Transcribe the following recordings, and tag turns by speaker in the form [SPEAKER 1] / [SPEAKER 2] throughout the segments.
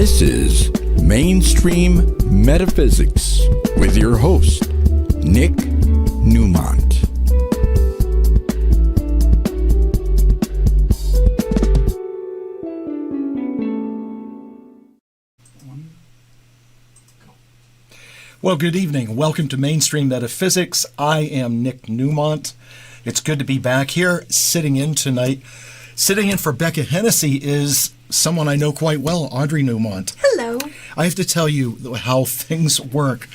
[SPEAKER 1] This is Mainstream Metaphysics with your host, Nick Newmont.
[SPEAKER 2] Well, good evening. Welcome to Mainstream Metaphysics. I am Nick Newmont. It's good to be back here. Sitting in tonight, sitting in for Becca Hennessy is someone I know quite well, Audrey Newmont.
[SPEAKER 3] Hello.
[SPEAKER 2] I have to tell you how things work.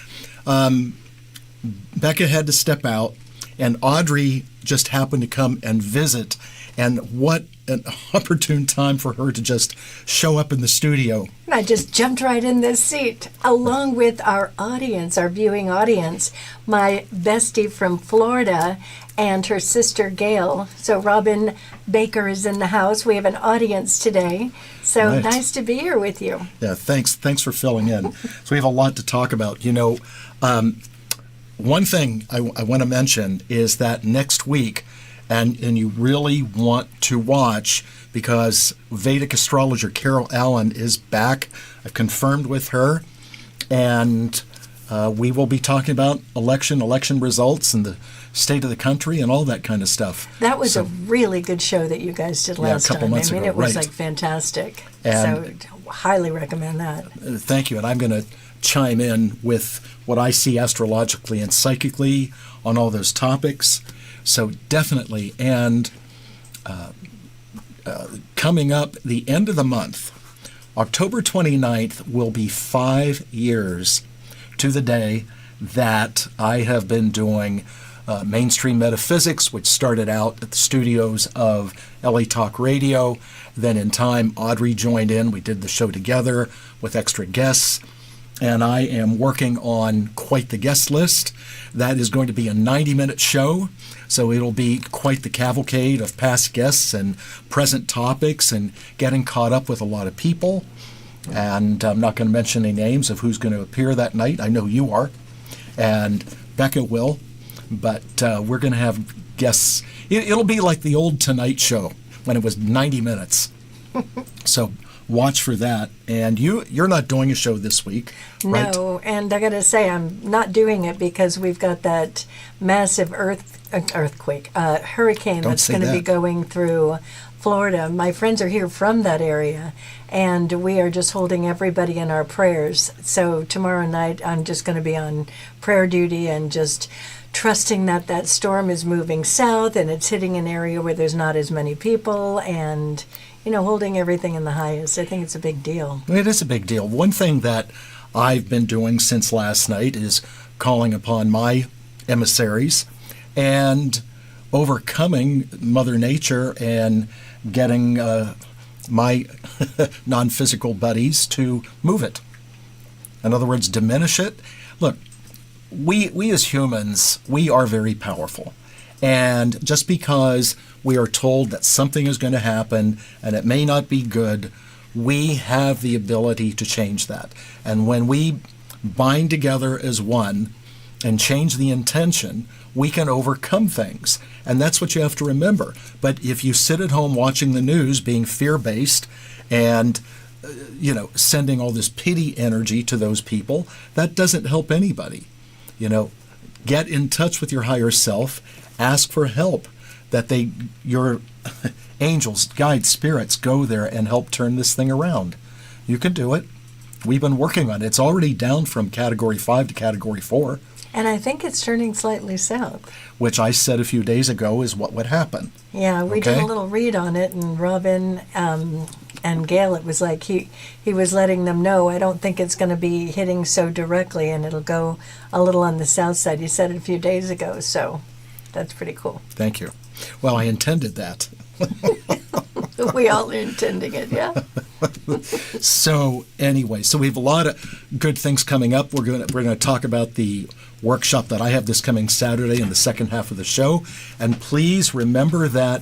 [SPEAKER 2] Becca had to step out, and Audrey just happened to come and visit. And what an opportune time for her to just show up in the studio.
[SPEAKER 3] I just jumped right in this seat, along with our audience, our viewing audience, my bestie from Florida and her sister Gail. So Robin Baker is in the house. We have an audience today. So
[SPEAKER 2] Right.
[SPEAKER 3] Nice to be here with you.
[SPEAKER 2] Yeah, thanks for filling in. So we have a lot to talk about. You know, one thing I want to mention is that next week, and you really want to watch, because Vedic astrologer Carol Allen is back. I've confirmed with her, and we will be talking about election results and the state of the country and all that kind of stuff.
[SPEAKER 3] That was a really good show that you guys did last
[SPEAKER 2] a couple
[SPEAKER 3] time.
[SPEAKER 2] months
[SPEAKER 3] I mean,
[SPEAKER 2] ago,
[SPEAKER 3] it was
[SPEAKER 2] right.
[SPEAKER 3] like fantastic.
[SPEAKER 2] And
[SPEAKER 3] so highly recommend that.
[SPEAKER 2] Thank you, and I'm going to chime in with what I see astrologically and psychically on all those topics. So definitely, and coming up the end of the month, October 29th, will be 5 years to the day that I have been doing Mainstream Metaphysics, which started out at the studios of LA Talk Radio. Then in time, Audrey joined in. We did the show together with extra guests. And I am working on quite the guest list. That is going to be a 90-minute show, so it'll be quite the cavalcade of past guests and present topics and getting caught up with a lot of people. And I'm not going to mention any names of who's going to appear that night. I know you are, and Becca will, but we're going to have guests. It'll be like the old Tonight Show when it was 90 minutes. So watch for that. And you're not doing a show this week, right?
[SPEAKER 3] No, and I got to say, I'm not doing it because we've got that massive hurricane that's going to be going through Florida. My friends are here from that area, and we are just holding everybody in our prayers. So tomorrow night, I'm just going to be on prayer duty and just trusting that that storm is moving south and it's hitting an area where there's not as many people, and holding everything in the highest. I think it's a big deal.
[SPEAKER 2] It is a big deal. One thing that I've been doing since last night is calling upon my emissaries and overcoming Mother Nature and getting my non-physical buddies to move it. In other words, diminish it. Look, we as humans, we are very powerful. And just because we are told that something is going to happen and it may not be good, we have the ability to change that. And when we bind together as one and change the intention, we can overcome things. And that's what you have to remember. But if you sit at home watching the news, being fear-based and sending all this pity energy to those people, that doesn't help anybody. Get in touch with your higher self. Ask for help, that your angels, guides, spirits go there and help turn this thing around. You can do it. We've been working on it. It's already down from Category 5 to Category 4.
[SPEAKER 3] And I think it's turning slightly south.
[SPEAKER 2] Which I said a few days ago is what would happen.
[SPEAKER 3] Yeah, we did a little read on it, and Robin and Gail, it was like he was letting them know, I don't think it's going to be hitting so directly, and it'll go a little on the south side. He said it a few days ago, so that's pretty cool.
[SPEAKER 2] Thank you. Well, I intended that.
[SPEAKER 3] We all are intending it, yeah.
[SPEAKER 2] So anyway, we have a lot of good things coming up. We're going to talk about the workshop that I have this coming Saturday in the second half of the show. And please remember that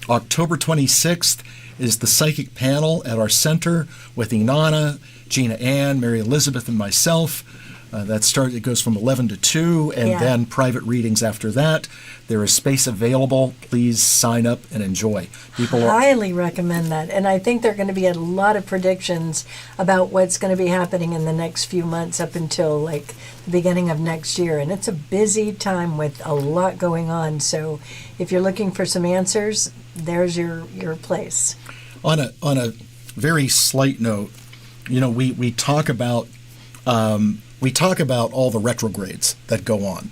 [SPEAKER 2] October 26th is the psychic panel at our center with Inanna, Gina Ann, Mary Elizabeth, and myself. It goes from 11 to 2, and then private readings after that. There is space available. Please sign up and enjoy.
[SPEAKER 3] Highly recommend that. And I think there are going to be a lot of predictions about what's going to be happening in the next few months up until like the beginning of next year. And it's a busy time with a lot going on. So if you're looking for some answers, there's your place.
[SPEAKER 2] On a very slight note, we talk about all the retrogrades that go on.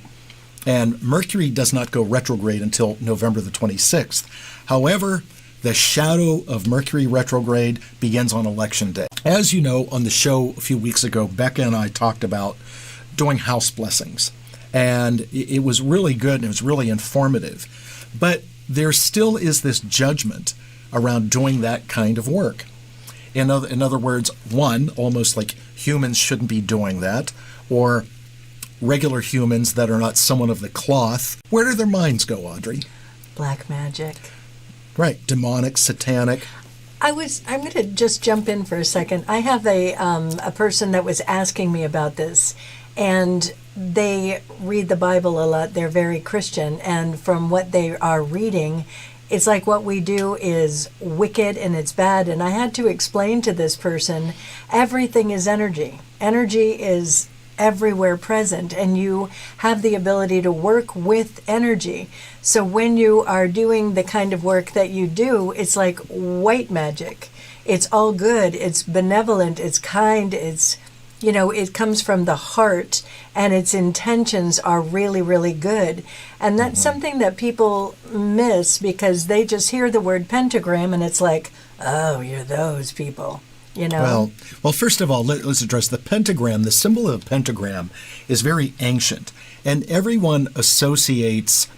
[SPEAKER 2] And Mercury does not go retrograde until November the 26th. However, the shadow of Mercury retrograde begins on Election Day. As you know, on the show a few weeks ago, Becca and I talked about doing house blessings. And it was really good and it was really informative. But there still is this judgment around doing that kind of work. In other words, one, almost like humans shouldn't be doing that, or regular humans that are not someone of the cloth. Where do their minds go, Audrey?
[SPEAKER 3] Black magic.
[SPEAKER 2] Right, demonic, satanic.
[SPEAKER 3] I'm going to just jump in for a second. I have a person that was asking me about this, and they read the Bible a lot. They're very Christian, and from what they are reading, it's like what we do is wicked and it's bad. And I had to explain to this person, everything is energy. Energy is everywhere present, and you have the ability to work with energy. So when you are doing the kind of work that you do, it's like white magic. It's all good. It's benevolent. It's kind. It's, it comes from the heart, and its intentions are really, really good. And that's something that people miss because they just hear the word pentagram and it's like, oh, you're those people.
[SPEAKER 2] Well, first of all, let's address the pentagram. The symbol of the pentagram is very ancient, and everyone associates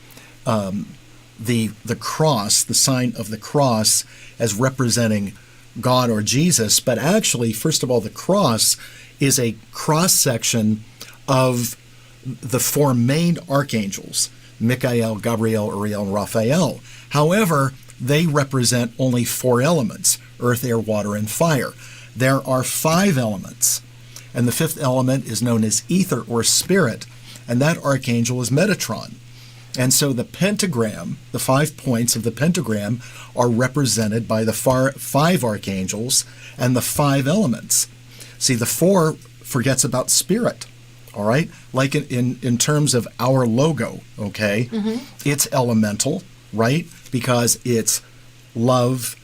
[SPEAKER 2] the cross, the sign of the cross, as representing God or Jesus. But actually, first of all, the cross is a cross-section of the four main archangels, Michael, Gabriel, Uriel, and Raphael. However, they represent only four elements: earth, air, water, and fire. There are 5 elements, and the 5th element is known as ether or spirit, and that archangel is Metatron. And so the pentagram, the 5 points of the pentagram, are represented by the 5 archangels and the 5 elements. See, the 4 forgets about spirit, all right? Like in terms of our logo, okay? Mm-hmm. It's elemental, right? Because it's love,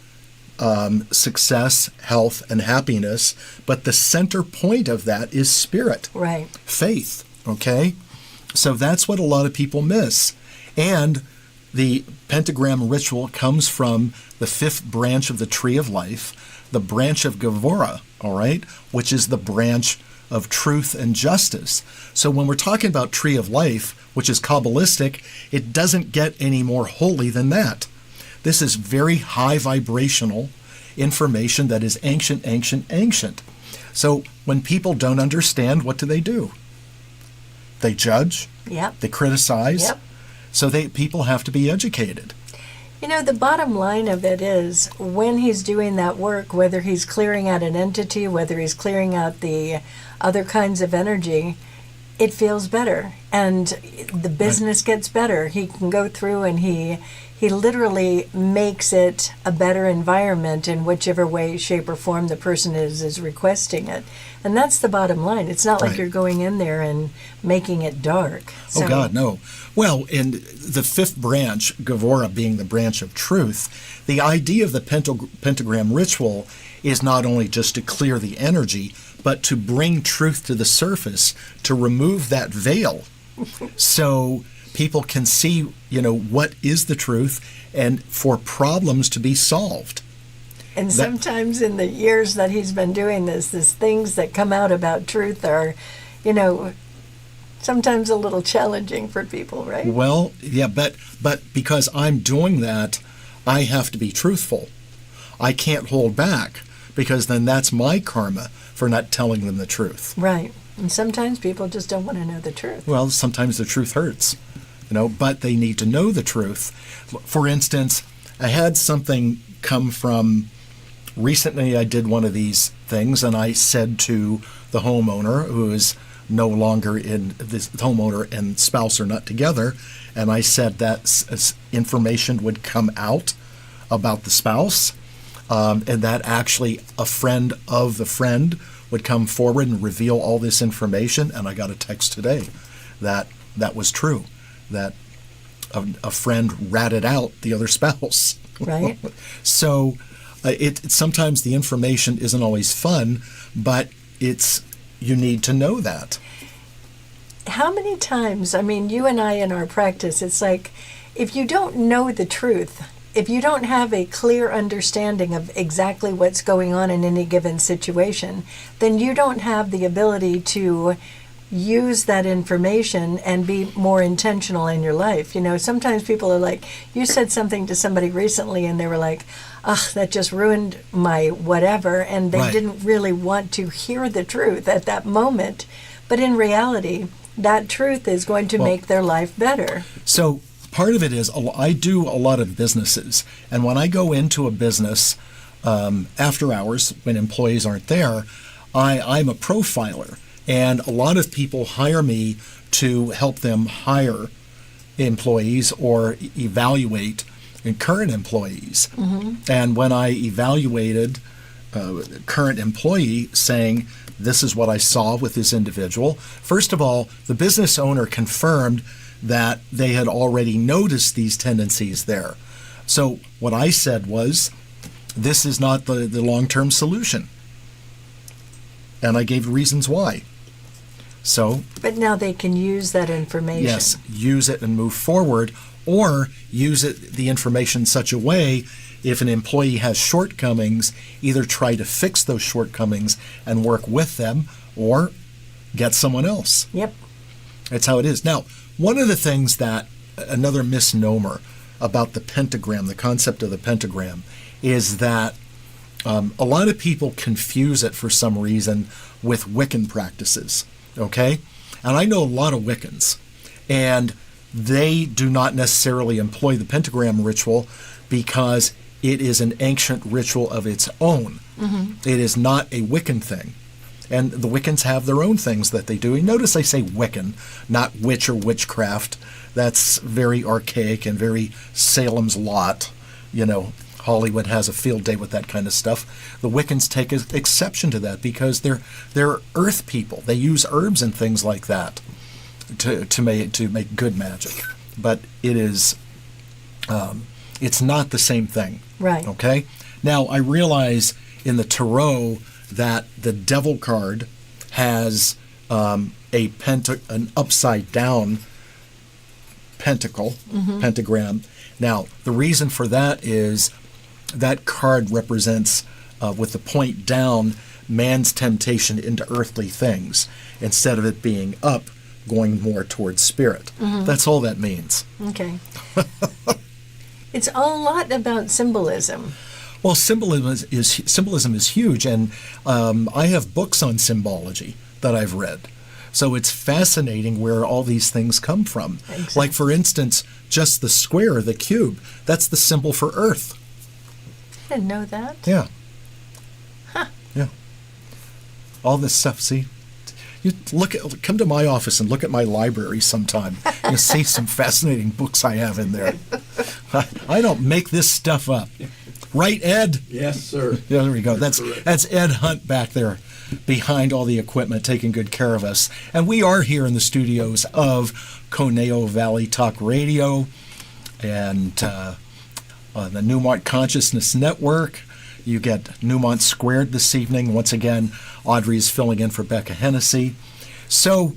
[SPEAKER 2] success, health, and happiness. But the center point of that is spirit.
[SPEAKER 3] Right.
[SPEAKER 2] Faith, okay? So that's what a lot of people miss. And the pentagram ritual comes from the 5th branch of the tree of life, the branch of Gevurah, all right, which is the branch of truth and justice. So when we're talking about tree of life, which is Kabbalistic, it doesn't get any more holy than that. This is very high vibrational information that is ancient, ancient, ancient. So when people don't understand, what do? They judge.
[SPEAKER 3] Yep.
[SPEAKER 2] They criticize.
[SPEAKER 3] Yep.
[SPEAKER 2] So people have to be educated.
[SPEAKER 3] The bottom line of it is when he's doing that work, whether he's clearing out an entity, whether he's clearing out the other kinds of energy, it feels better. And the business gets better. He can go through and he literally makes it a better environment in whichever way, shape, or form the person is requesting it. And that's the bottom line. It's not like you're going in there and making it dark.
[SPEAKER 2] Oh, God, no. Well, in the 5th branch, Gevurah being the branch of truth, the idea of the pentagram ritual is not only just to clear the energy, but to bring truth to the surface, to remove that veil. So people can see, what is the truth, and for problems to be solved.
[SPEAKER 3] And sometimes in the years that he's been doing this, things that come out about truth are, sometimes a little challenging for people, right?
[SPEAKER 2] Well, yeah, but because I'm doing that, I have to be truthful. I can't hold back, because then that's my karma for not telling them the truth.
[SPEAKER 3] Right. And sometimes people just don't want to know the truth.
[SPEAKER 2] Well, sometimes the truth hurts, but they need to know the truth. For instance, I had something come from, recently I did one of these things, and I said to the homeowner, who is no longer in this homeowner and spouse are not together. And I said that information would come out about the spouse, and that actually a friend of the friend would come forward and reveal all this information. And I got a text today that was true, that a friend ratted out the other spouse.
[SPEAKER 3] Right.
[SPEAKER 2] So sometimes the information isn't always fun, but you need to know that.
[SPEAKER 3] How many times, I mean, you and I in our practice, it's like if you don't know the truth, if you don't have a clear understanding of exactly what's going on in any given situation, then you don't have the ability to use that information and be more intentional in your life. You know, sometimes people are like, you said something to somebody recently and they were like, ugh, that just ruined my whatever, and they didn't really want to hear the truth at that moment. But in reality, that truth is going to make their life better. So
[SPEAKER 2] part of it is, I do a lot of businesses, and when I go into a business after hours when employees aren't there, I'm a profiler, and a lot of people hire me to help them hire employees or evaluate current employees. Mm-hmm. And when I evaluated a current employee, saying, this is what I saw with this individual. First of all, the business owner confirmed that they had already noticed these tendencies there. So what I said was, this is not the long-term solution. And I gave reasons why.
[SPEAKER 3] But now they can use that information.
[SPEAKER 2] Yes, use it and move forward, or use the information in such a way, if an employee has shortcomings, either try to fix those shortcomings and work with them, or get someone else.
[SPEAKER 3] Yep.
[SPEAKER 2] That's how it is. Now, one of the things another misnomer about the pentagram, the concept of the pentagram, is that a lot of people confuse it for some reason with Wiccan practices, okay? And I know a lot of Wiccans, and they do not necessarily employ the pentagram ritual because it is an ancient ritual of its own. Mm-hmm. It is not a Wiccan thing. And the Wiccans have their own things that they do. And notice I say Wiccan, not witch or witchcraft. That's very archaic and very Salem's Lot. You know, Hollywood has a field day with that kind of stuff. The Wiccans take exception to that because they're earth people. They use herbs and things like that to make good magic. But it is it's not the same thing.
[SPEAKER 3] Right.
[SPEAKER 2] Okay? Now, I realize in the tarot that the devil card has an upside down pentagram. Now, the reason for that is that card represents, with the point down, man's temptation into earthly things, instead of it being up, going more towards spirit. Mm-hmm. That's all that means.
[SPEAKER 3] Okay. It's a lot about symbolism.
[SPEAKER 2] Well, symbolism is huge, and I have books on symbology that I've read. So it's fascinating where all these things come from. Exactly. Like, for instance, just the square, the cube, that's the symbol for Earth.
[SPEAKER 3] I didn't know that.
[SPEAKER 2] Yeah.
[SPEAKER 3] Huh.
[SPEAKER 2] Yeah. All this stuff, see? You come to my office and look at my library sometime. You'll see some fascinating books I have in there. I don't make this stuff up. Right, Ed?
[SPEAKER 1] Yes, sir.
[SPEAKER 2] Yeah, there we go. That's Ed Hunt back there behind all the equipment, taking good care of us. And we are here in the studios of Conejo Valley Talk Radio and the Newmont Consciousness Network. You get Newmont Squared this evening. Once again, Audrey's filling in for Becca Hennessy. So,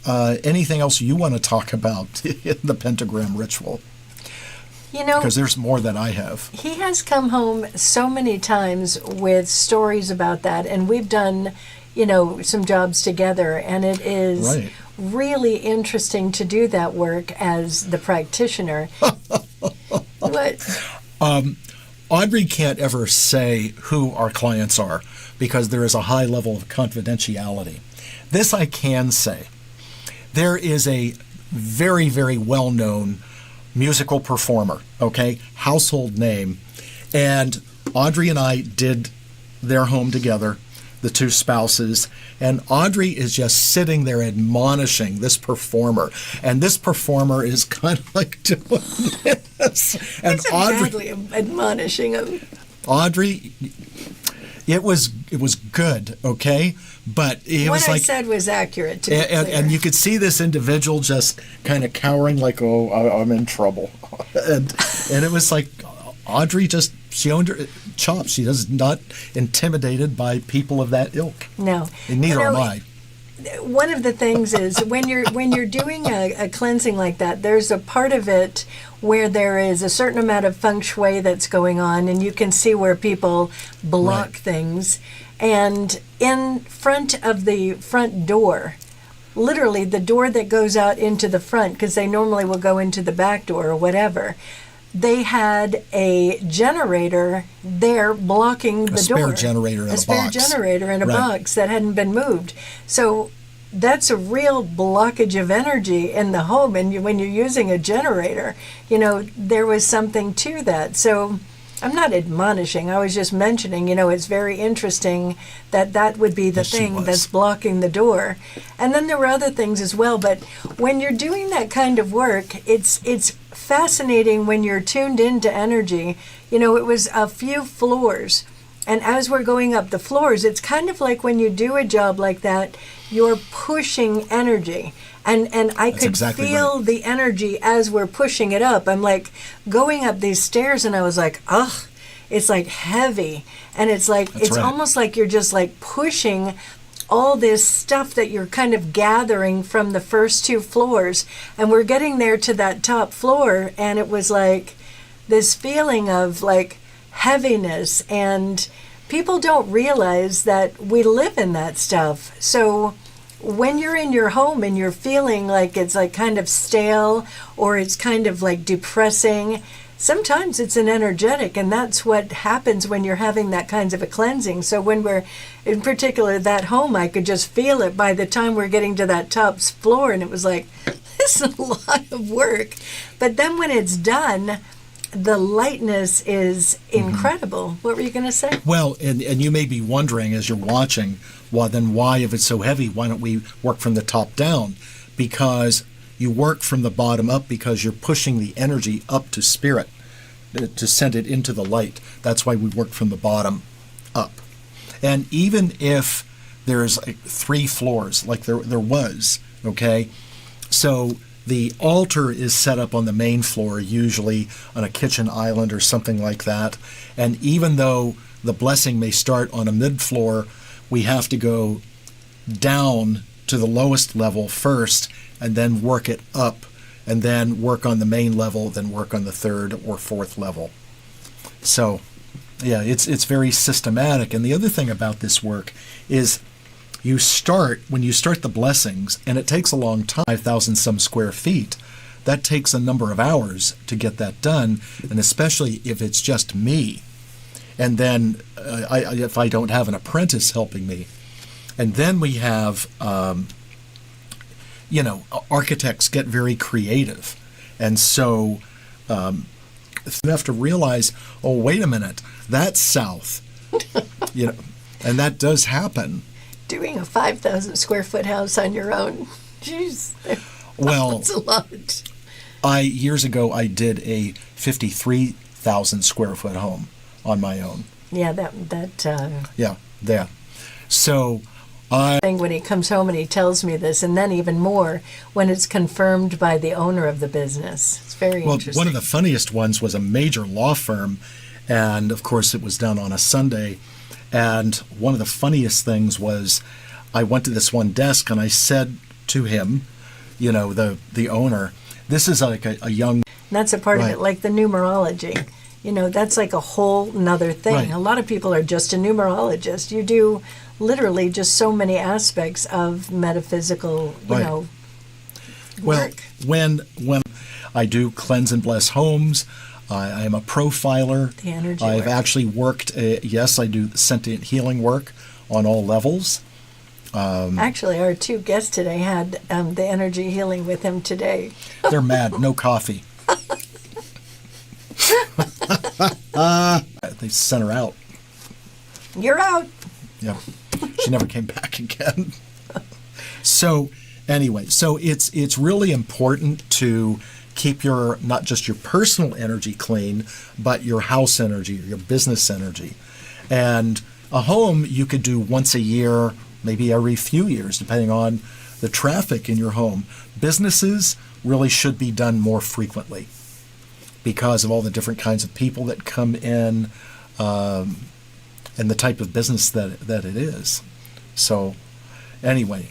[SPEAKER 2] anything else you want to talk about in the pentagram ritual?
[SPEAKER 3] You know,
[SPEAKER 2] because there's more that I have.
[SPEAKER 3] He has come home so many times with stories about that, and we've done, some jobs together, and it is really interesting to do that work as the practitioner. What?
[SPEAKER 2] Audrey can't ever say who our clients are because there is a high level of confidentiality. This I can say. There is a very, very well-known musical performer, okay, household name, and Audrey and I did their home together. the two spouses, and Audrey is just sitting there admonishing this performer, and this performer is kind of like doing this. And
[SPEAKER 3] Audrey admonishing him.
[SPEAKER 2] Audrey, it was good, okay, but it was like
[SPEAKER 3] what I said was accurate. To be clear.
[SPEAKER 2] And you could see this individual just kind of cowering, like, "Oh, I'm in trouble," and it was like Audrey she owned her chops. She is not intimidated by people of that ilk.
[SPEAKER 3] No,
[SPEAKER 2] and neither am I.
[SPEAKER 3] One of the things is when you're doing a cleansing like that, there's a part of it where there is a certain amount of feng shui that's going on, and you can see where people block things. And in front of the front door, literally the door that goes out into the front, because they normally will go into the back door or whatever, they had a generator there blocking the door.
[SPEAKER 2] A spare generator in a box.
[SPEAKER 3] A spare generator in a box that hadn't been moved. So that's a real blockage of energy in the home. And when you're using a generator, there was something to that. So I'm not admonishing. I was just mentioning, it's very interesting that would be the thing that's blocking the door. And then there were other things as well. But when you're doing that kind of work, it's fascinating when you're tuned into energy. It was a few floors. And as we're going up the floors, it's kind of like when you do a job like that, you're pushing energy. And I could feel the energy as we're pushing it up. I'm like going up these stairs and I was like, ugh, it's like heavy. And it's like, almost like you're just like pushing all this stuff that you're kind of gathering from the first two floors. And we're getting there to that top floor. And it was like this feeling of like heaviness. And people don't realize that we live in that stuff. So when you're in your home and you're feeling like it's like kind of stale or it's kind of like depressing, sometimes it's an energetic, and that's what happens when you're having that kinds of a cleansing. So when we're, in particular, that home, I could just feel it by the time we're getting to that top floor, and it was like, this is a lot of work. But then when it's done, the lightness is incredible. What were you going to say?
[SPEAKER 2] Well, and you may be wondering as you're watching, why, if it's so heavy, why don't we work from the top down? Because you work from the bottom up because you're pushing the energy up to spirit to send it into the light. That's why we work from the bottom up. And even if there's like 3 floors, like there was, okay, so the altar is set up on the main floor, usually on a kitchen island or something like that. And even though the blessing may start on a mid-floor, we have to go down to the lowest level first and then work it up, and then work on the main level, then work on the 3rd or 4th level. So, yeah, it's very systematic. And the other thing about this work is when you start the blessings, and it takes a long time, 5,000 some square feet, that takes a number of hours to get that done, and especially if it's just me. And then if I don't have an apprentice helping me. And then we have, architects get very creative. And so you have to realize, oh, wait a minute, that's south. And that does happen.
[SPEAKER 3] Doing a 5,000 square foot house on your own. Jeez.
[SPEAKER 2] Well,
[SPEAKER 3] that's a lot.
[SPEAKER 2] Years ago, I did a 53,000 square foot home on my own.
[SPEAKER 3] Yeah,
[SPEAKER 2] that. So
[SPEAKER 3] when he comes home and he tells me this, and then even more when it's confirmed by the owner of the business. It's very interesting.
[SPEAKER 2] One of the funniest ones was a major law firm, and of course it was done on a Sunday. And one of the funniest things was I went to this one desk and I said to him, the owner, this is like a young...
[SPEAKER 3] That's a part of it, like the numerology. That's like a whole nother thing.
[SPEAKER 2] Right.
[SPEAKER 3] A lot of people are just a numerologist. You do literally just so many aspects of metaphysical, work.
[SPEAKER 2] Well, when I do cleanse and bless homes, I am a profiler.
[SPEAKER 3] The energy
[SPEAKER 2] I've
[SPEAKER 3] work.
[SPEAKER 2] actually worked, yes, I do sentient healing work on all levels.
[SPEAKER 3] Actually, our 2 guests today had the energy healing with him today.
[SPEAKER 2] They're mad. No coffee. They sent her out.
[SPEAKER 3] You're out.
[SPEAKER 2] Yeah. She never came back again. So anyway, so it's really important to keep your, not just your personal energy clean, but your house energy, your business energy. And a home you could do once a year, maybe every few years, depending on the traffic in your home. Businesses really should be done more frequently because of all the different kinds of people that come in, and the type of business that it is. So anyway,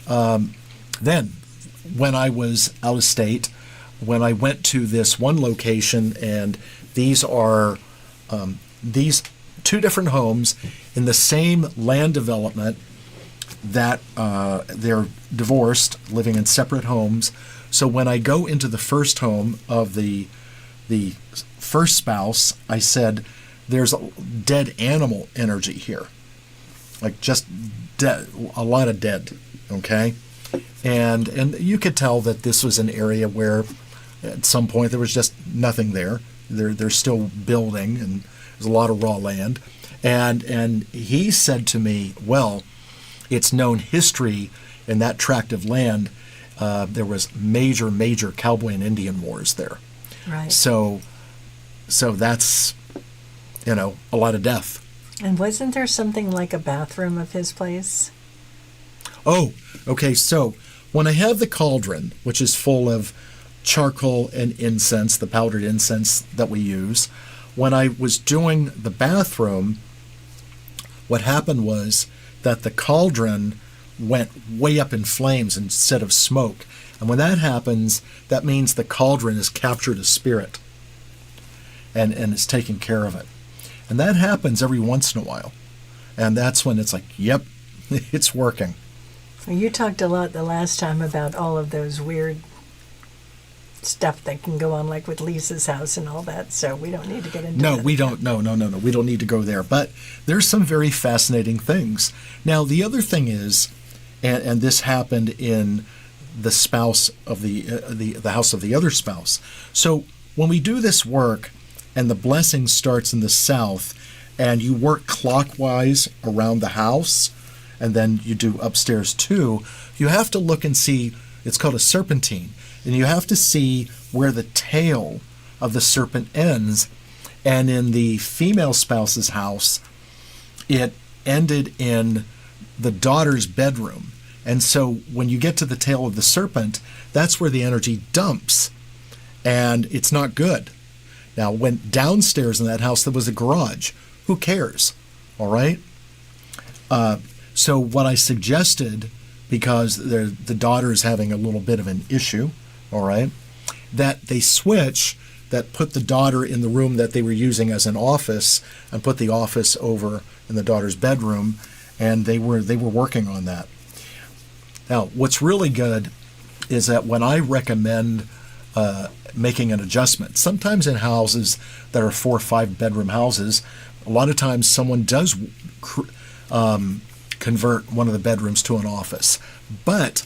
[SPEAKER 2] then when I was out of state, when I went to this one location, and these are these two different homes in the same land development that they're divorced, living in separate homes. So when I go into the first home of the first spouse, I said, there's a dead animal energy here, like just dead, a lot of dead, okay? And you could tell that this was an area where at some point there was just nothing there. They're still building, and there's a lot of raw land. And he said to me, well, it's known history in that tract of land, there was major cowboy and Indian wars there.
[SPEAKER 3] Right.
[SPEAKER 2] So that's, a lot of death.
[SPEAKER 3] And wasn't there something like a bathroom of his place?
[SPEAKER 2] Oh, okay. So when I have the cauldron, which is full of charcoal and incense, the powdered incense that we use, when I was doing the bathroom, what happened was that the cauldron went way up in flames instead of smoke. And when that happens, that means the cauldron has captured a spirit and is taking care of it. And that happens every once in a while. And that's when it's like, yep, it's working.
[SPEAKER 3] Well, you talked a lot the last time about all of those weird stuff that can go on, like with Lisa's house and all that, so we don't need to get into that.
[SPEAKER 2] No, we don't. No. We don't need to go there. But there's some very fascinating things. Now, the other thing is, and this happened in the spouse of the house of the other spouse. So when we do this work, and the blessing starts in the south, and you work clockwise around the house, and then you do upstairs too, you have to look and see, it's called a serpentine, and you have to see where the tail of the serpent ends. And in the female spouse's house, it ended in the daughter's bedroom. And so when you get to the tail of the serpent, that's where the energy dumps, and it's not good. Now, when downstairs in that house there was a garage, who cares? All right? So what I suggested, because the daughter is having a little bit of an issue, all right, that they switch, that put the daughter in the room that they were using as an office and put the office over in the daughter's bedroom, and they were working on that. Now, what's really good is that when I recommend making an adjustment, sometimes in houses that are 4 or 5 bedroom houses, a lot of times someone does convert one of the bedrooms to an office, but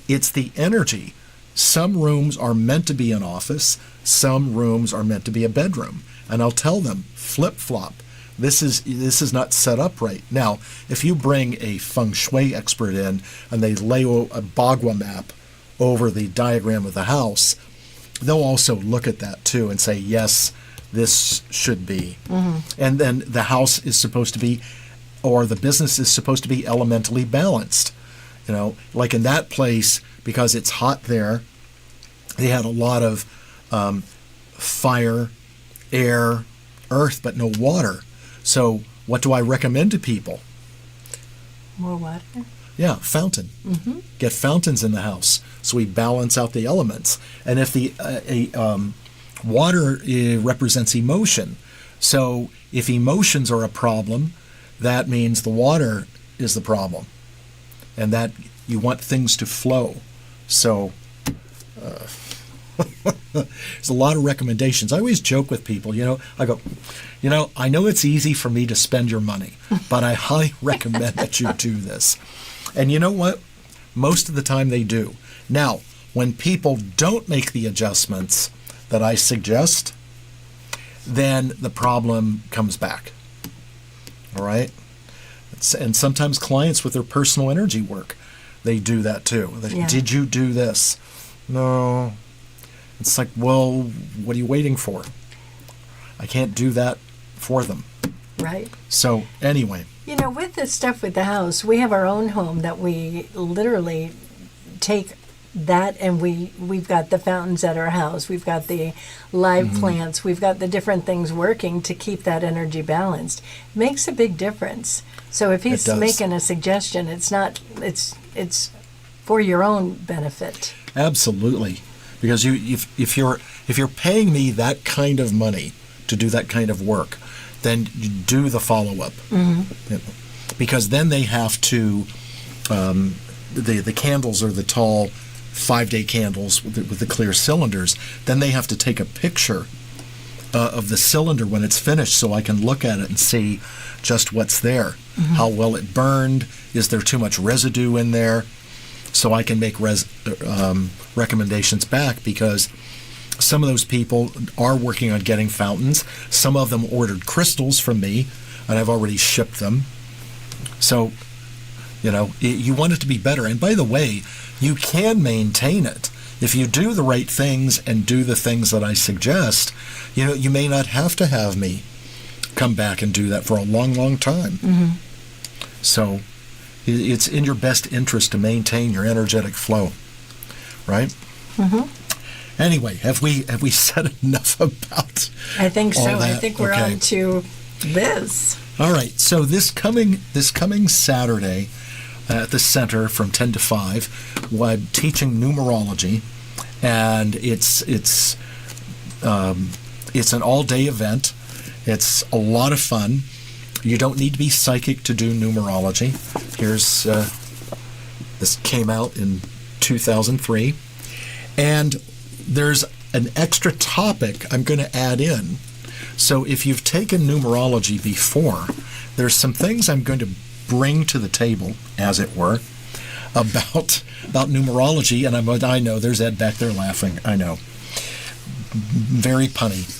[SPEAKER 2] it's the energy. Some rooms are meant to be an office, some rooms are meant to be a bedroom, and I'll tell them, flip-flop. This is not set up right. Now, if you bring a feng shui expert in and they lay a Bagua map over the diagram of the house, they'll also look at that too and say, yes, this should be. Mm-hmm. And then the house is supposed to be, or the business is supposed to be elementally balanced. Like in that place, because it's hot there, they had a lot of fire, air, earth, but no water. So what do I recommend to people?
[SPEAKER 3] More water?
[SPEAKER 2] Yeah, fountain. Mm-hmm. Get fountains in the house so we balance out the elements. And if the water represents emotion, so if emotions are a problem, that means the water is the problem, and that you want things to flow. So there's a lot of recommendations. I always joke with people, I go, I know it's easy for me to spend your money, but I highly recommend that you do this. And you know what? Most of the time they do. Now, when people don't make the adjustments that I suggest, then the problem comes back. All right? And sometimes clients with their personal energy work, they do that too. Did you do this? No. It's like, well, what are you waiting for? I can't do that for them.
[SPEAKER 3] Right.
[SPEAKER 2] So anyway.
[SPEAKER 3] With this stuff with the house, we have our own home that we literally take that, and we've got the fountains at our house. We've got the live plants. We've got the different things working to keep that energy balanced. Makes a big difference. So if he's making a suggestion, it's for your own benefit.
[SPEAKER 2] Absolutely. Because if you're paying me that kind of money to do that kind of work, then you do the follow-up. Because then they have to, the candles are the tall 5-day candles with the clear cylinders. Then they have to take a picture of the cylinder when it's finished so I can look at it and see just what's there. How well it burned. Is there too much residue in there? So I can make recommendations back, because some of those people are working on getting fountains. Some of them ordered crystals from me, and I've already shipped them. So, you want it to be better. And by the way, you can maintain it. If you do the right things and do the things that I suggest, you may not have to have me come back and do that for a long, long time. So it's in your best interest to maintain your energetic flow, right? Anyway, have we said enough about
[SPEAKER 3] I think so.
[SPEAKER 2] all that?
[SPEAKER 3] I think we're on to this.
[SPEAKER 2] All right. So this coming Saturday at the center from 10 to 5, I'm teaching numerology, and it's an all-day event. It's a lot of fun. You don't need to be psychic to do numerology. Here's this came out in 2003, and there's an extra topic I'm going to add in. So if you've taken numerology before, there's some things I'm going to bring to the table, as it were, about numerology. And I know there's Ed back there laughing. I know, very punny.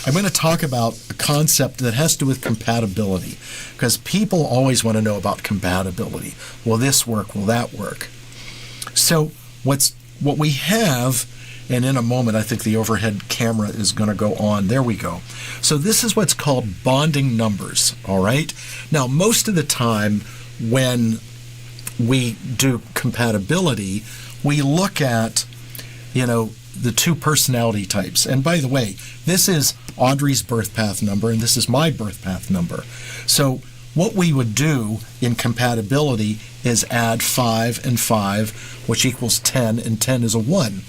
[SPEAKER 2] I'm going to talk about a concept that has to do with compatibility, because people always want to know about compatibility. Will this work? Will that work? So what we have, and in a moment I think the overhead camera is going to go on. There we go. So this is what's called bonding numbers, all right? Now, most of the time when we do compatibility, we look at, the two personality types. And by the way, this is Audrey's birth path number, and this is my birth path number. So what we would do in compatibility is add 5 and 5, which equals 10, and 10 is a 1.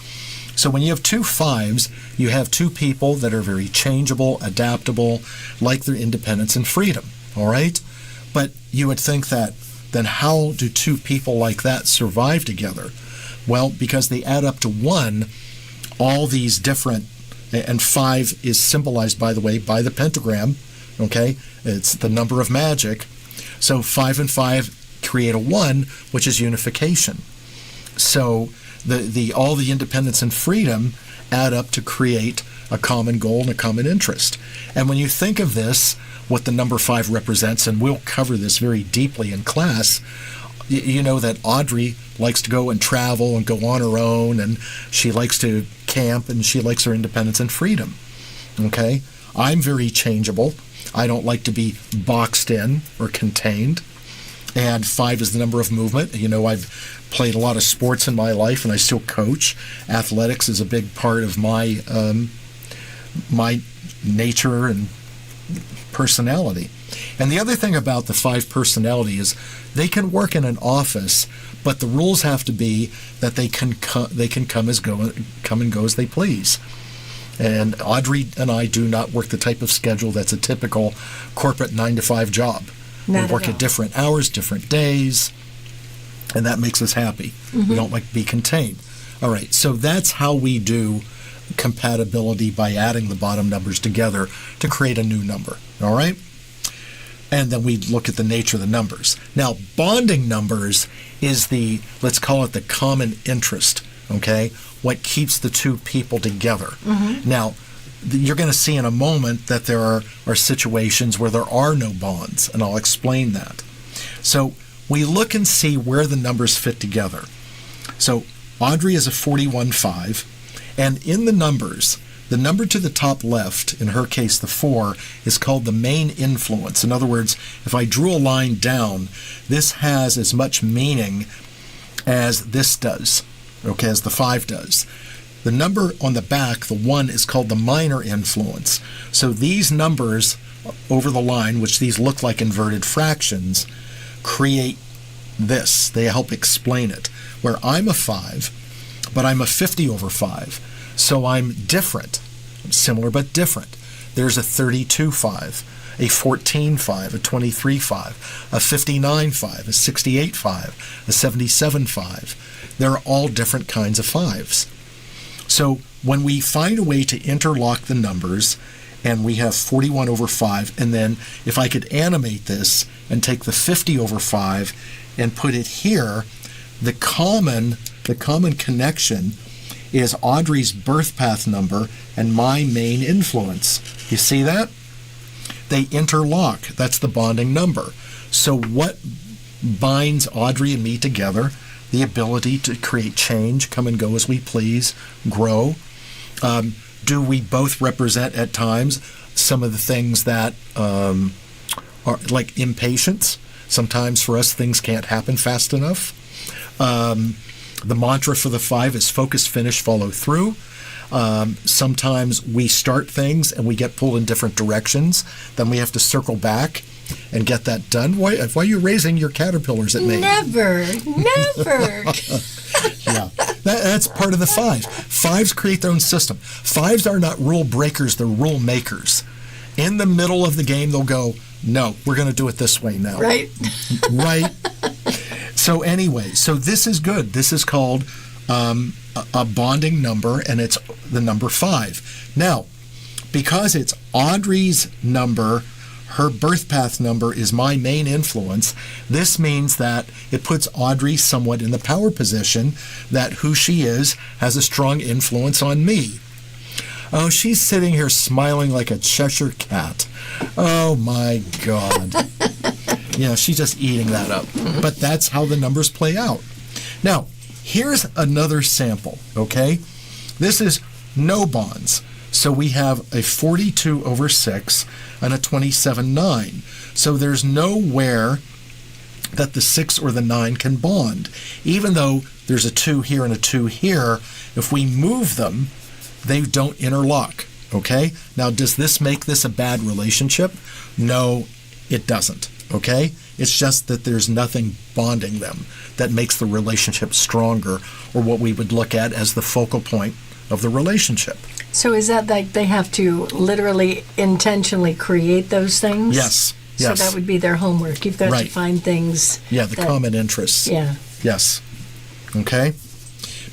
[SPEAKER 2] So when you have two 5s, you have two people that are very changeable, adaptable, like their independence and freedom, all right? But you would think that, then how do two people like that survive together? Well, because they add up to 1, all these different, and 5 is symbolized, by the way, by the pentagram, okay? It's the number of magic. So 5 and 5 create a 1, which is unification. So all the independence and freedom add up to create a common goal and a common interest. And when you think of this, what the number 5 represents, and we'll cover this very deeply in class, you know that Audrey likes to go and travel and go on her own, and she likes to camp, and she likes her independence and freedom. Okay? I'm very changeable. I don't like to be boxed in or contained. And 5 is the number of movement. I've played a lot of sports in my life, and I still coach. Athletics is a big part of my my nature and personality. And the other thing about the 5 personality is they can work in an office, but the rules have to be that they can come and go as they please. And Audrey and I do not work the type of schedule that's a typical corporate 9-to-5 job. We work at different hours, different days, and that makes us happy. We don't like to be contained. All right, so that's how we do compatibility, by adding the bottom numbers together to create a new number. All right? And then we look at the nature of the numbers. Now, bonding numbers is let's call it the common interest, okay? What keeps the two people together. Now, you're going to see in a moment that there are situations where there are no bonds, and I'll explain that. So we look and see where the numbers fit together. So Audrey is a 41.5, and in the numbers, the number to the top left, in her case the 4, is called the main influence. In other words, if I drew a line down, this has as much meaning as this does, okay, as the 5 does. The number on the back, the 1, is called the minor influence. So these numbers over the line, which these look like inverted fractions, create this. They help explain it. Where I'm a 5, but I'm a 50/5. So I'm different. I'm similar but different. There's a 32.5, a 14.5, a 23.5, a 59.5, a 68.5, a 77.5. They're all different kinds of 5s. So when we find a way to interlock the numbers, and we have 41/5, and then if I could animate this and take the 50/5 and put it here, the common connection is Audrey's birth path number and my main influence. You see that? They interlock. That's the bonding number. So what binds Audrey and me together? The ability to create change, come and go as we please, grow. Do we both represent at times some of the things that are like impatience? Sometimes for us things can't happen fast enough. The mantra for the 5 is focus, finish, follow through. Sometimes we start things and we get pulled in different directions. Then we have to circle back and get that done. Why are you raising your caterpillars at me?
[SPEAKER 3] Never.
[SPEAKER 2] Yeah, that's part of the 5. 5s create their own system. 5s are not rule breakers, they're rule makers. In the middle of the game, they'll go, no, we're going to do it this way now.
[SPEAKER 3] Right.
[SPEAKER 2] Right. So anyway, so this is good. This is called a bonding number, and it's the number 5. Now, because it's Audrey's number, her birth path number is my main influence, this means that it puts Audrey somewhat in the power position that who she is has a strong influence on me. Oh, she's sitting here smiling like a Cheshire cat. Oh, my God. Yeah, she's just eating that up. But that's how the numbers play out. Now, here's another sample, okay? This is no bonds. So we have a 42/6 and a 27/9. So there's nowhere that the 6 or the 9 can bond. Even though there's a 2 here and a 2 here, if we move them, they don't interlock, okay? Now, does this make this a bad relationship? No, it doesn't, okay? It's just that there's nothing bonding them that makes the relationship stronger, or what we would look at as the focal point of the relationship.
[SPEAKER 3] So is that like they have to literally intentionally create those things?
[SPEAKER 2] Yes.
[SPEAKER 3] So that would be their homework. You've got to find things.
[SPEAKER 2] Yeah, the common interests.
[SPEAKER 3] Yeah.
[SPEAKER 2] Yes. Okay?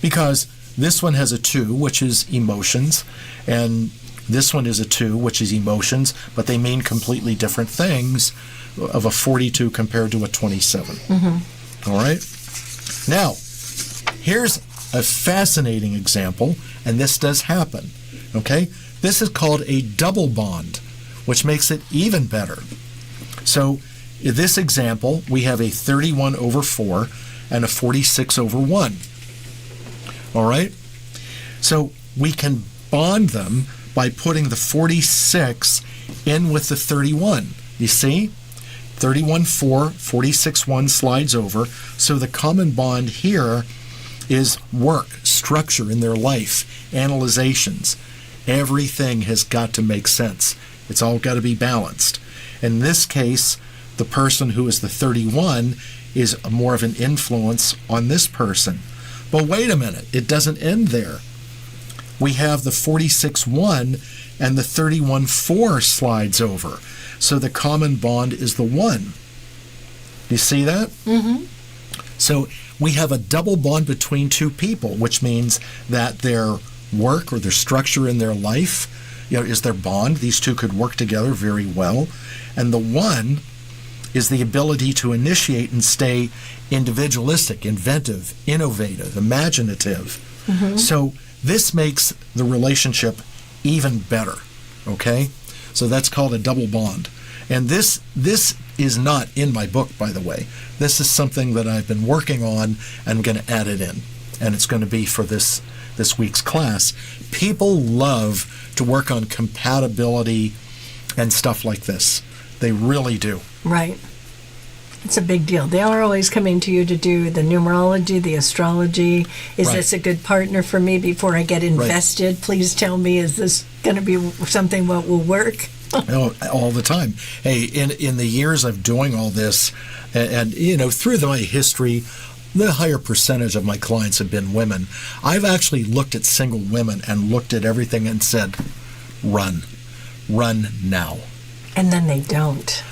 [SPEAKER 2] Because this one has a 2, which is emotions, and this one is a 2, which is emotions, but they mean completely different things of a 42 compared to a 27. Mm-hmm. All right? Now, here's a fascinating example, and this does happen. Okay? This is called a double bond, which makes it even better. So, in this example, we have a 31/4 and a 46/1. All right? So, we can bond them by putting the 46 in with the 31. You see? 31/4, 46/1 slides over. So, the common bond here is work, structure in their life, analyzations. Everything has got to make sense. It's all got to be balanced. In this case, the person who is the 31 is more of an influence on this person. But wait a minute, it doesn't end there. We have the 46/1 and the 31/4 slides over. So the common bond is the 1. Do you see that? Mm-hmm. So we have a double bond between two people, which means that their work or their structure in their life, is their bond. These two could work together very well. And the 1 is the ability to initiate and stay individualistic, inventive, innovative, imaginative. Mm-hmm. So this makes the relationship even better, okay? So that's called a double bond. And this is not in my book, by the way. This is something that I've been working on and I'm going to add it in. And it's going to be for this week's class. People love to work on compatibility and stuff like this. They really do.
[SPEAKER 3] Right. It's a big deal. They are always coming to you to do the numerology, the astrology. Is this a good partner for me before I get invested? Right. Please tell me, is this going to be something that will work?
[SPEAKER 2] All the time. Hey, in the years of doing all this, and through my history, the higher percentage of my clients have been women. I've actually looked at single women and looked at everything and said, run now.
[SPEAKER 3] And then they don't.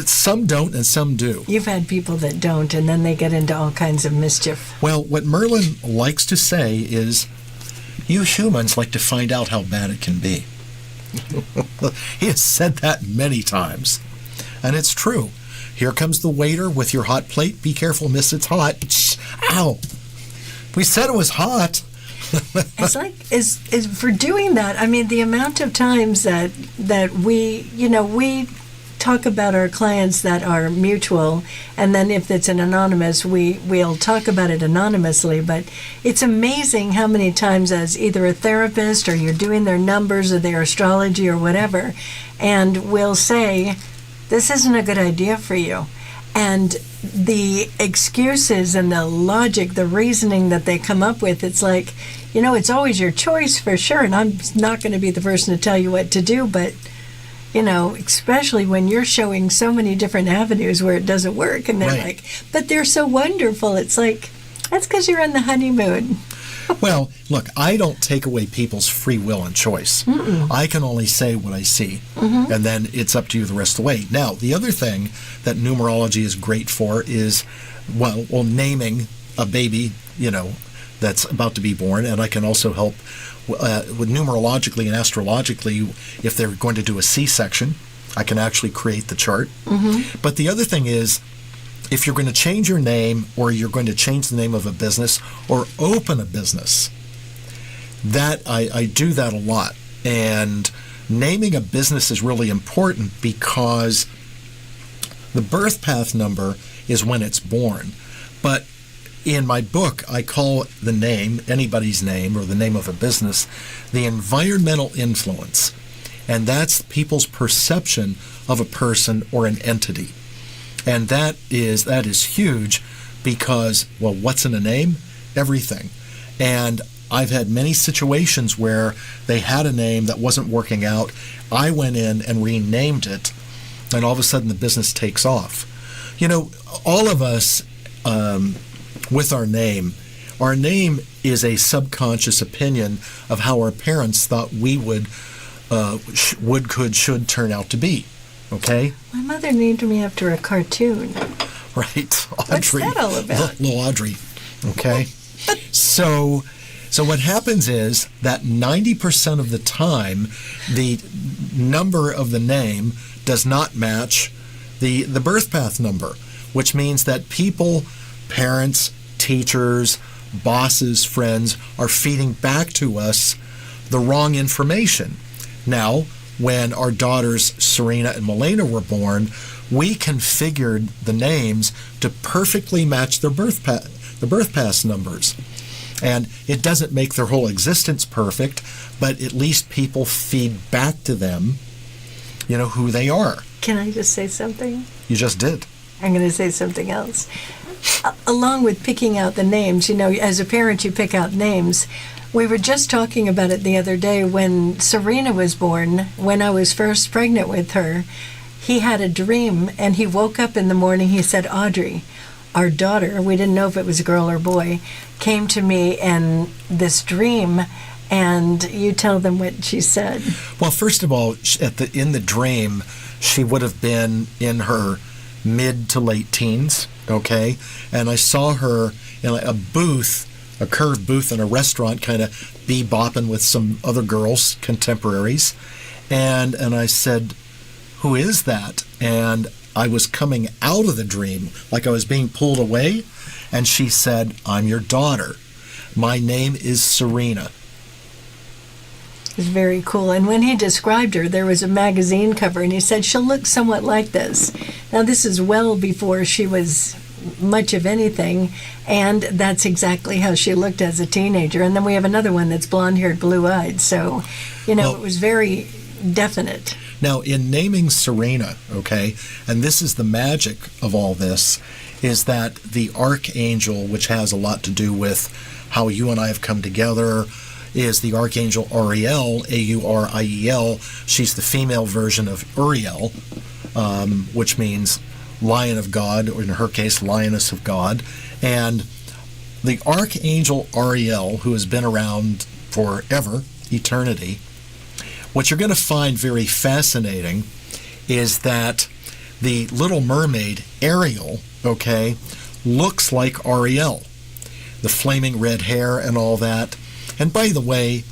[SPEAKER 2] Some don't and some do.
[SPEAKER 3] You've had people that don't, and then they get into all kinds of mischief.
[SPEAKER 2] Well, what Merlin likes to say is, you humans like to find out how bad it can be. He has said that many times. And it's true. Here comes the waiter with your hot plate. Be careful, miss, it's hot. Ow! We said it was hot.
[SPEAKER 3] It's like, is for doing that, I mean, the amount of times that we talk about our clients that are mutual, and then if it's an anonymous, we'll talk about it anonymously, but it's amazing how many times as either a therapist or you're doing their numbers or their astrology or whatever, and we'll say, this isn't a good idea for you. And the excuses and the logic, the reasoning that they come up with, it's like, it's always your choice for sure, and I'm not going to be the person to tell you what to do, but especially when you're showing so many different avenues where it doesn't work, and they're like, but they're so wonderful. It's like, that's because you're on the honeymoon.
[SPEAKER 2] Well, look, I don't take away people's free will and choice. Mm-mm. I can only say what I see, and then it's up to you the rest of the way. Now, the other thing that numerology is great for is, well, naming a baby, that's about to be born, and I can also help with numerologically and astrologically. If they're going to do a C-section, I can actually create the chart. Mm-hmm. But the other thing is, if you're going to change your name, or you're going to change the name of a business, or open a business, that I do that a lot. And naming a business is really important because the birth path number is when it's born. But in my book, I call the name, anybody's name, or the name of a business, the environmental influence. And that's people's perception of a person or an entity. And that is huge because, well, what's in a name? Everything. And I've had many situations where they had a name that wasn't working out. I went in and renamed it, and all of a sudden the business takes off. All of us, with our name is a subconscious opinion of how our parents thought we would, should turn out to be. Okay?
[SPEAKER 3] My mother named me after a cartoon.
[SPEAKER 2] Right. Audrey.
[SPEAKER 3] What's that all about?
[SPEAKER 2] Little Audrey. Okay? So what happens is that 90% of the time, the number of the name does not match the birth path number, which means that people, parents, teachers, bosses, friends are feeding back to us the wrong information. Now, when our daughters Serena and Milena were born, we configured the names to perfectly match their birth path numbers. And it doesn't make their whole existence perfect, but at least people feed back to them, who they are.
[SPEAKER 3] Can I just say something?
[SPEAKER 2] You just did.
[SPEAKER 3] I'm going to say something else. Along with picking out the names, as a parent you pick out names. We were just talking about it the other day when Serena was born. When I was first pregnant with her, he had a dream, and he woke up in the morning. He said, Audrey, our daughter, we didn't know if it was a girl or boy, came to me in this dream, and you tell them what she said. Well,
[SPEAKER 2] first of all, in the dream, she would have been in her mid to late teens, okay? And I saw her in a curved booth in a restaurant, kind of bebopping with some other girls, contemporaries. And I said, who is that? And I was coming out of the dream, like I was being pulled away. And she said, I'm your daughter. My name is Serena.
[SPEAKER 3] It's very cool. And when he described her, there was a magazine cover, and he said she'll look somewhat like this. Now, this is well before she was much of anything, and that's exactly how she looked as a teenager. And then we have another one that's blonde-haired, blue-eyed. So, it was very definite.
[SPEAKER 2] Now, in naming Serena, okay, and this is the magic of all this, is that the archangel, which has a lot to do with how you and I have come together, is the Archangel Ariel, Auriel. She's the female version of Uriel, which means Lion of God, or in her case, Lioness of God. And the Archangel Ariel, who has been around forever, eternity, what you're going to find very fascinating is that the Little Mermaid, Ariel, okay, looks like Ariel. The flaming red hair and all that. And by the way,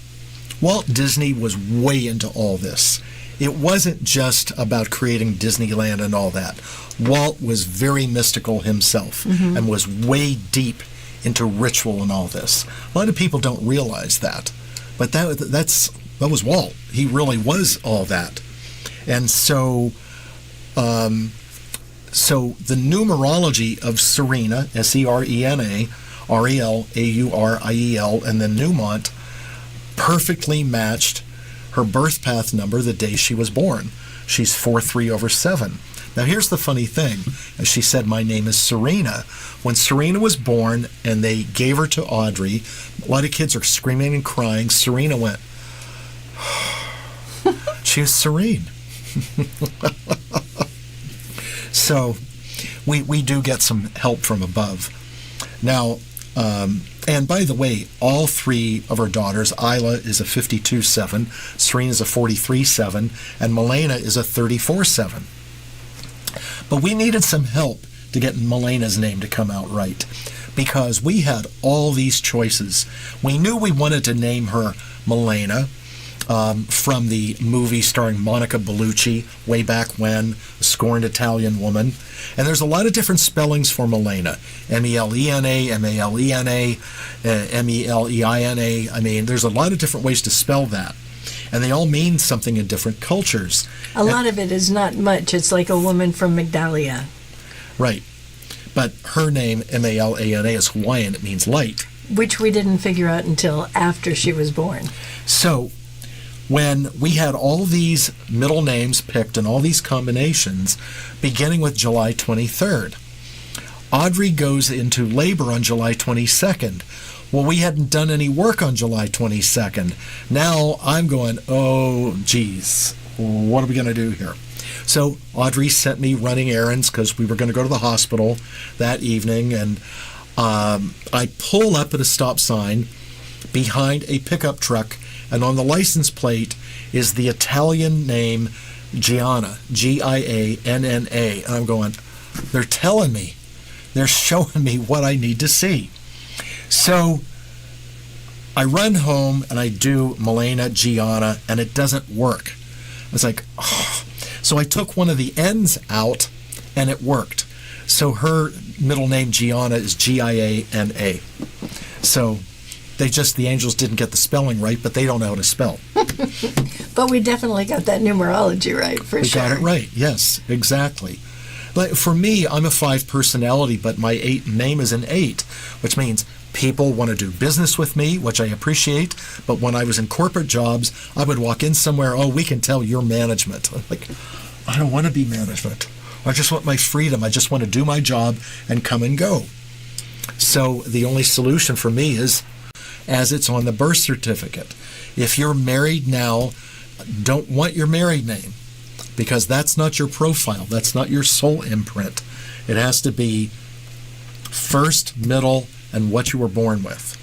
[SPEAKER 2] Walt Disney was way into all this. It wasn't just about creating Disneyland and all that. Walt was very mystical himself and was way deep into ritual and all this. A lot of people don't realize that. But that was Walt. He really was all that. And so the numerology of Serena, Serena, Ariel, Auriel, and then Newmont perfectly matched her birth path number the day she was born. She's 4-3/7. Now here's the funny thing. As she said, my name is Serena. When Serena was born and they gave her to Audrey, a lot of kids are screaming and crying. Serena went, she was serene. So we do get some help from above. Now, and by the way, all three of our daughters, Isla is a 52-7, Serena is a 43-7, and Milena is a 34-7. But we needed some help to get Milena's name to come out right, because we had all these choices. We knew we wanted to name her Milena, from the movie starring Monica Bellucci way back when, a scorned Italian woman. And there's a lot of different spellings for Milena. M-E-L-E-N-A, M-A-L-E-N-A, M-E-L-E-I-N-A. I mean, there's a lot of different ways to spell that. And they all mean something in different cultures.
[SPEAKER 3] A lot of it is not much. It's like a woman from Migdalia.
[SPEAKER 2] Right. But her name, M-A-L-A-N-A, is Hawaiian. It means light.
[SPEAKER 3] Which we didn't figure out until after she was born.
[SPEAKER 2] So when we had all these middle names picked and all these combinations, beginning with July 23rd, Audrey goes into labor on July 22nd. Well, we hadn't done any work on July 22nd. Now I'm going, oh, geez, what are we going to do here? So Audrey sent me running errands because we were going to go to the hospital that evening, and I pull up at a stop sign behind a pickup truck, and on the license plate is the Italian name Gianna, Gianna. And I'm going, they're telling me, they're showing me what I need to see. So I run home and I do Milena, Gianna, and it doesn't work. I was like, oh. So I took one of the N's out and it worked. So her middle name Gianna is Giana. So the angels didn't get the spelling right, but they don't know how to spell.
[SPEAKER 3] But we definitely got that numerology right, for sure.
[SPEAKER 2] We got it right, yes, exactly. But for me, I'm a 5 personality, but my 8 name is an 8, which means people want to do business with me, which I appreciate. But when I was in corporate jobs, I would walk in somewhere, oh, we can tell you're management. I'm like, I don't want to be management. I just want my freedom. I just want to do my job and come and go. So the only solution for me is, as it's on the birth certificate. If you're married now, don't want your married name, because that's not your profile. That's not your soul imprint. It has to be first, middle, and what you were born with.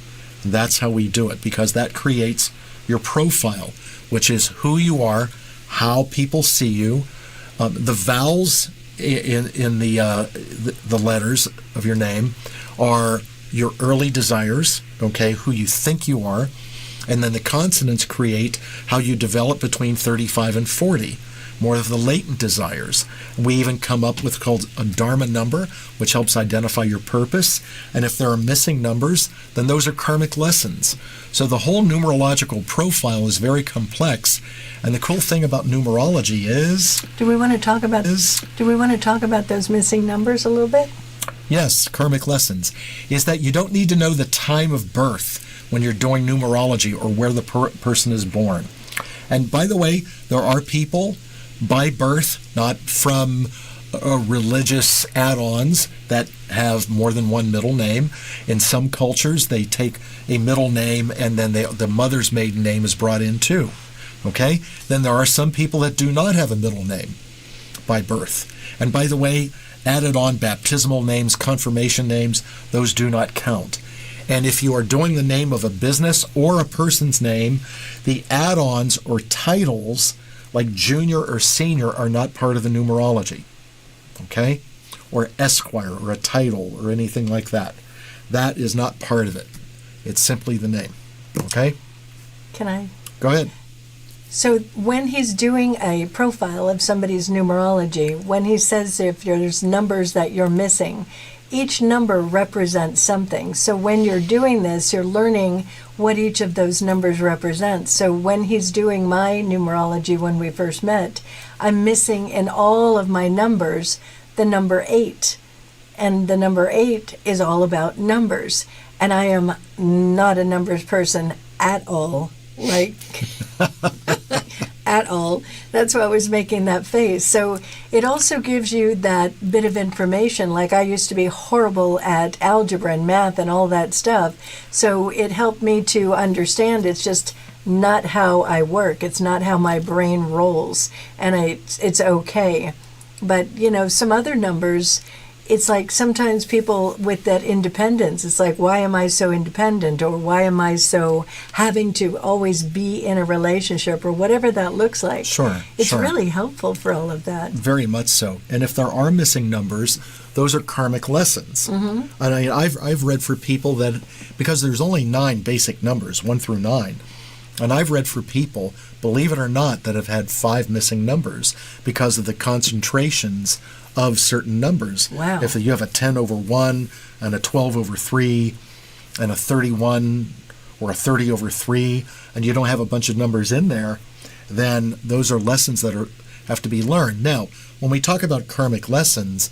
[SPEAKER 2] That's how we do it, because that creates your profile, which is who you are, how people see you. The vowels in the letters of your name are your early desires, okay, who you think you are, and then the consonants create how you develop between 35 and 40. more of the latent desires. We even come up with called a Dharma number, which helps identify your purpose. And if there are missing numbers, then those are karmic lessons. So the whole numerological profile is very complex. And the cool thing about numerology is...
[SPEAKER 3] Do we want to talk about those missing numbers a little bit?
[SPEAKER 2] Yes, karmic lessons. Is that you don't need to know the time of birth when you're doing numerology or where the person is born. And by the way, there are people by birth, not from religious add-ons, that have more than one middle name. In some cultures, they take a middle name and then the mother's maiden name is brought in too. Okay? Then there are some people that do not have a middle name by birth. And by the way, added on baptismal names, confirmation names, those do not count. And if you are doing the name of a business or a person's name, the add-ons or titles like junior or senior are not part of the numerology. Okay? Or esquire or a title or anything like that. That is not part of it. It's simply the name. Okay?
[SPEAKER 3] Can I?
[SPEAKER 2] Go ahead.
[SPEAKER 3] So when he's doing a profile of somebody's numerology, when he says if there's numbers that you're missing, each number represents something. So when you're doing this, you're learning what each of those numbers represents. So when he's doing my numerology when we first met, I'm missing in all of my numbers the number 8. And the number 8 is all about numbers. And I am not a numbers person at all. At all. That's why I was making that face. So it also gives you that bit of information. Like I used to be horrible at algebra and math and all that stuff. So it helped me to understand it's just not how I work. It's not how my brain rolls. And it's okay. But, some other numbers, it's like sometimes people with that independence, it's like, why am I so independent? Or why am I so having to always be in a relationship or whatever that looks like?
[SPEAKER 2] Sure.
[SPEAKER 3] It's really helpful for all of that.
[SPEAKER 2] Very much so. And if there are missing numbers, those are karmic lessons. Mm-hmm. And I've read for people that, because there's only 9 basic numbers, 1 through 9, and I've read for people, believe it or not, that have had 5 missing numbers because of the concentrations of certain numbers.
[SPEAKER 3] Wow.
[SPEAKER 2] If you have a 10 over 1 and a 12 over 3 and a 31 or a 30 over 3 and you don't have a bunch of numbers in there, then those are lessons that have to be learned. Now, when we talk about karmic lessons,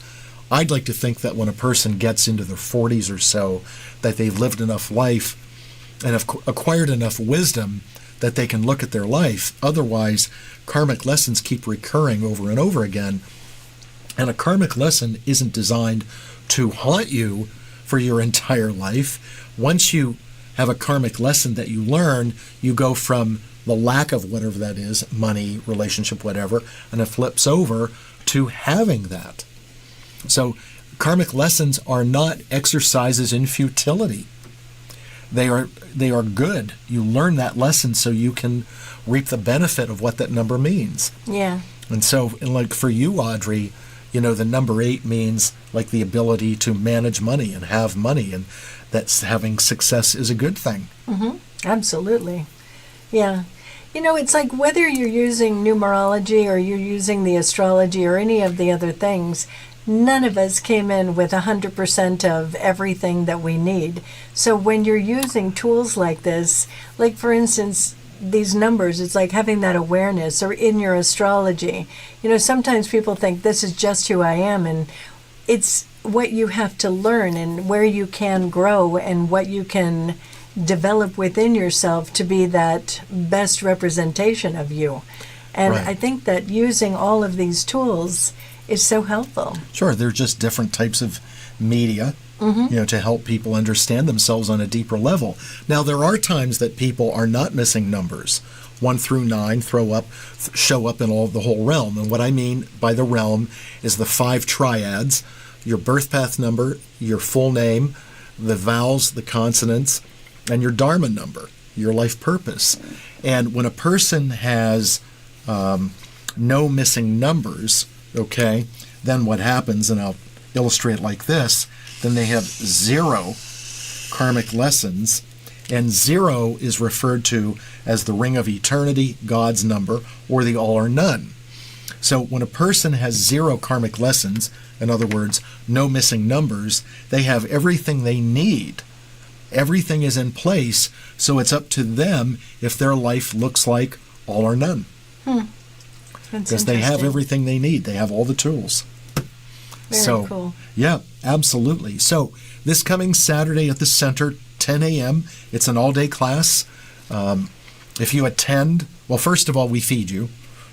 [SPEAKER 2] I'd like to think that when a person gets into their 40s or so, that they've lived enough life and have acquired enough wisdom that they can look at their life. Otherwise, karmic lessons keep recurring over and over again. And a karmic lesson isn't designed to haunt you for your entire life. Once you have a karmic lesson that you learn, you go from the lack of whatever that is, money, relationship, whatever, and it flips over to having that. So karmic lessons are not exercises in futility. They are good. You learn that lesson so you can reap the benefit of what that number means.
[SPEAKER 3] Yeah.
[SPEAKER 2] And so, like for you, Audrey, the number 8 means like the ability to manage money and have money, and that's having success is a good thing.
[SPEAKER 3] Mm-hmm. Absolutely. Yeah. It's like whether you're using numerology or you're using the astrology or any of the other things, none of us came in with 100% of everything that we need. So when you're using tools like this, like for instance, these numbers, it's like having that awareness, or in your astrology. Sometimes people think this is just who I am, and it's what you have to learn and where you can grow and what you can develop within yourself to be that best representation of you. And
[SPEAKER 2] right.
[SPEAKER 3] I think that using all of these tools is so helpful.
[SPEAKER 2] Sure, they're just different types of media, to help people understand themselves on a deeper level. Now, there are times that people are not missing numbers. 1 through 9 show up in the whole realm. And what I mean by the realm is the 5 triads, your birth path number, your full name, the vowels, the consonants, and your Dharma number, your life purpose. And when a person has no missing numbers, okay, then what happens, and I'll illustrate it like this, then they have 0 karmic lessons, and 0 is referred to as the ring of eternity, God's number, or the all or none. So when a person has 0 karmic lessons, in other words, no missing numbers, they have everything they need. Everything is in place, so it's up to them if their life looks like all or none. Because they have everything they need. They have all the tools.
[SPEAKER 3] Very cool.
[SPEAKER 2] Yeah, absolutely. So this coming Saturday at the center, 10 a.m., it's an all-day class. If you attend, well, first of all, we feed you.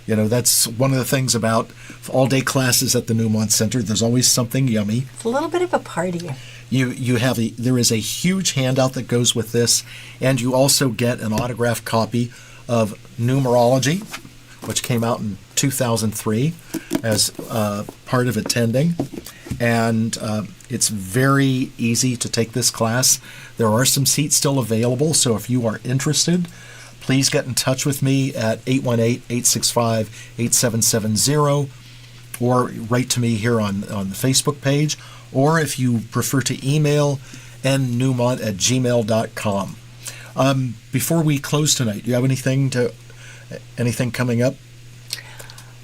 [SPEAKER 2] You know, that's one of the things about all-day classes at the Newmont Center. There's always something yummy.
[SPEAKER 3] It's a little bit of a party.
[SPEAKER 2] There is a huge handout that goes with this, and you also get an autographed copy of Numerology, which came out in 2003 as part of attending. And it's very easy to take this class. There are some seats still available, so if you are interested, please get in touch with me at 818-865-8770 or write to me here on the Facebook page, or if you prefer to email nnewmont@gmail.com. Before we close tonight, do you have anything coming up?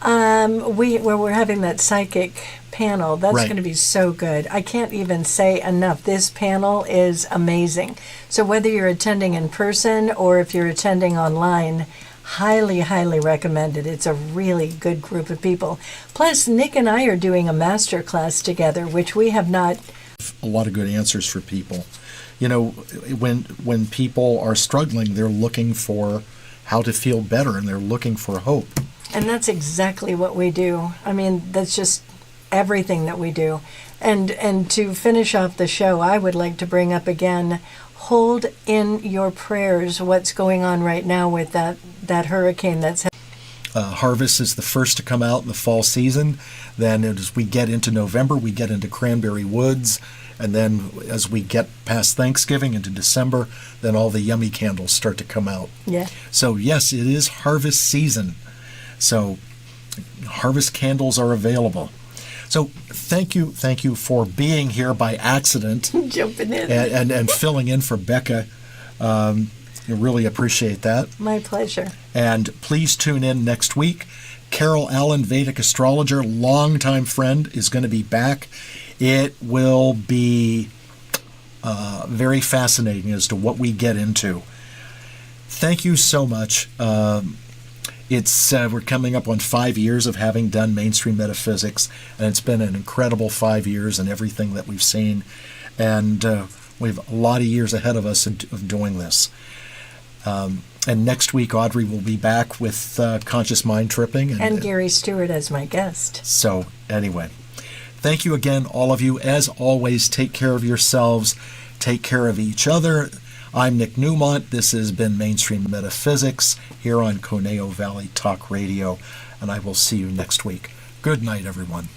[SPEAKER 3] We're having that psychic panel. That's
[SPEAKER 2] Right.
[SPEAKER 3] going to be so good. I can't even say enough. This panel is amazing. So whether you're attending in person or if you're attending online, highly, highly recommended. It's a really good group of people. Plus, Nick and I are doing a master class together, which we have not.
[SPEAKER 2] A lot of good answers for people. You know, when people are struggling, they're looking for how to feel better, and they're looking for hope.
[SPEAKER 3] And that's exactly what we do. I mean, that's just everything that we do. And to finish off the show, I would like to bring up again, hold in your prayers what's going on right now with that hurricane that's
[SPEAKER 2] Harvest is the first to come out in the fall season. Then as we get into November, we get into cranberry woods. And then as we get past Thanksgiving into December, then all the yummy candles start to come out.
[SPEAKER 3] Yeah.
[SPEAKER 2] So yes, it is harvest season. So harvest candles are available. So thank you for being here by accident.
[SPEAKER 3] Jumping in.
[SPEAKER 2] And filling in for Becca. I really appreciate that.
[SPEAKER 3] My pleasure.
[SPEAKER 2] And please tune in next week. Carol Allen, Vedic astrologer, longtime friend, is going to be back. It will be very fascinating as to what we get into. Thank you so much. We're coming up on 5 years of having done mainstream metaphysics, and it's been an incredible 5 years and everything that we've seen. And we have a lot of years ahead of us of doing this. And next week, Audrey will be back with Conscious Mind Tripping.
[SPEAKER 3] And Gary Stewart as my guest.
[SPEAKER 2] So anyway, thank you again, all of you. As always, take care of yourselves. Take care of each other. I'm Nick Newmont. This has been Mainstream Metaphysics here on Conejo Valley Talk Radio, and I will see you next week. Good night, everyone.